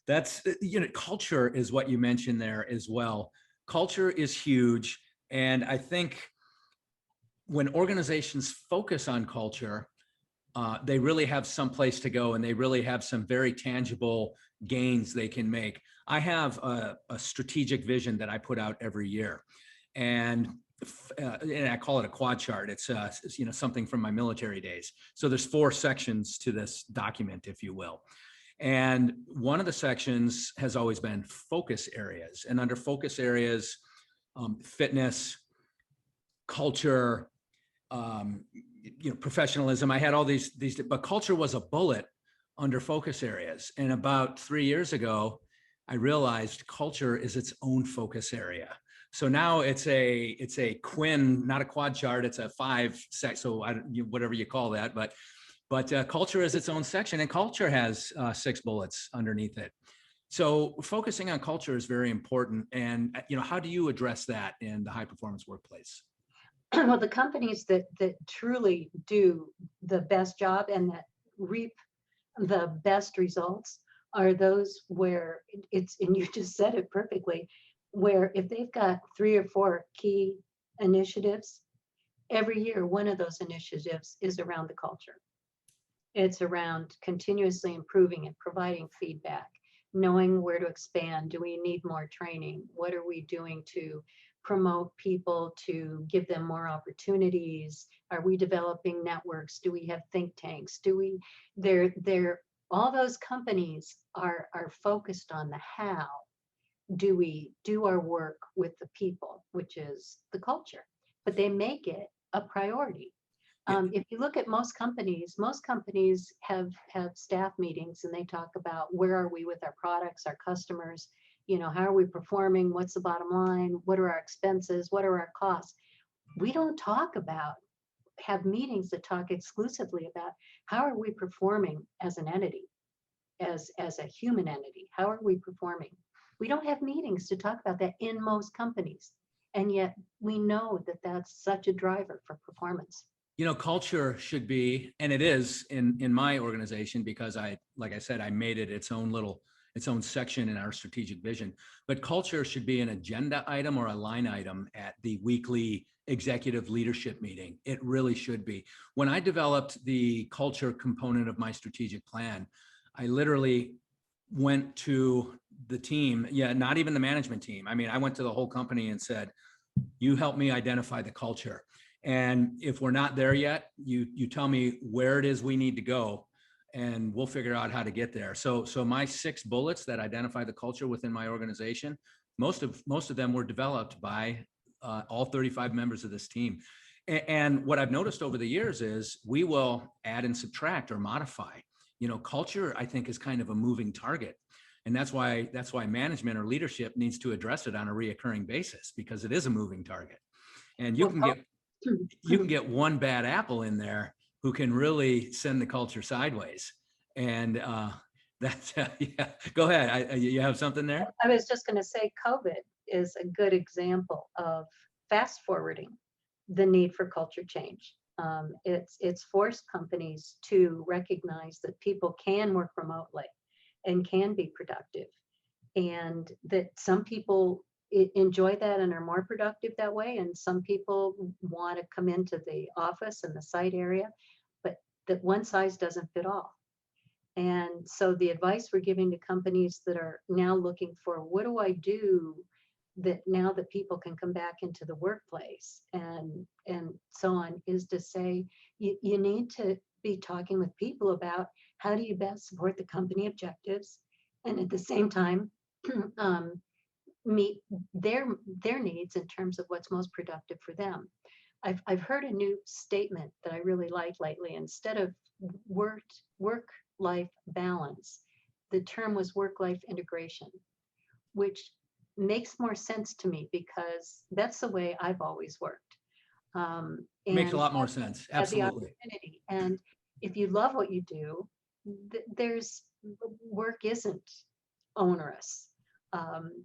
That's, culture is what you mentioned there as well. Culture is huge. And I think when organizations focus on culture, they really have some place to go and they really have some very tangible gains they can make. I have a strategic vision that I put out every year. And I call it a quad chart. It's something from my military days. So there's 4 sections to this document, if you will. And one of the sections has always been focus areas. And under focus areas, fitness, culture, professionalism. I had all these, but culture was a bullet under focus areas. And about 3 years ago, I realized culture is its own focus area. So now it's a quin, not a quad chart. It's a 5 sec. So whatever you call that, but culture is its own section, and culture has 6 bullets underneath it. So focusing on culture is very important. And how do you address that in the high performance workplace? Well, the companies that truly do the best job and that reap the best results are those where it's, and you just said it perfectly, where if they've got 3 or 4 key initiatives, every year one of those initiatives is around the culture. It's around continuously improving and providing feedback, knowing where to expand. Do we need more training? What are we doing to promote people, to give them more opportunities? Are we developing networks? Do we have think tanks? All those companies are focused on the how. Do we do our work with the people, which is the culture, but they make it a priority. If you look at most companies have staff meetings and they talk about where are we with our products, our customers, how are we performing? What's the bottom line? What are our expenses? What are our costs? We don't have meetings that talk exclusively about how are we performing as an entity, as a human entity? How are we performing? We don't have meetings to talk about that in most companies. And yet we know that that's such a driver for performance. Culture should be, and it is in my organization, because like I said, I made it its own section in our strategic vision. But culture should be an agenda item or a line item at the weekly executive leadership meeting. It really should be. When I developed the culture component of my strategic plan, I literally went to the team, not even the management team. I mean, I went to the whole company and said, you help me identify the culture. And if we're not there yet, you tell me where it is we need to go, and we'll figure out how to get there. So my 6 bullets that identify the culture within my organization, most of them were developed by all 35 members of this team. And what I've noticed over the years is we will add and subtract or modify. Culture, I think, is kind of a moving target. And that's why management or leadership needs to address it on a reoccurring basis, because it is a moving target. And you can get one bad apple in there who can really send the culture sideways. And that's, go ahead. You have something there? I was just going to say COVID is a good example of fast forwarding the need for culture change. It's forced companies to recognize that people can work remotely and can be productive, and that some people enjoy that and are more productive that way, and some people want to come into the office and the site area, but that one size doesn't fit all. And so the advice we're giving to companies that are now looking for, what do I do that now that people can come back into the workplace and so on, is to say you need to be talking with people about how do you best support the company objectives, and at the same time meet their needs in terms of what's most productive for them. I've heard a new statement that I really like lately. Instead of work-life balance, the term was work-life integration, which makes more sense to me because that's the way I've always worked. Makes a lot more sense. Absolutely. And if you love what you do, work isn't onerous.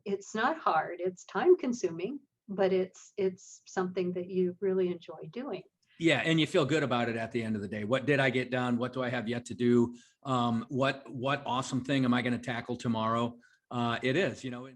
It's not hard. It's time consuming, but it's something that you really enjoy doing. Yeah, and you feel good about it at the end of the day. What did I get done? What do I have yet to do? What awesome thing am I going to tackle tomorrow? It is, you know.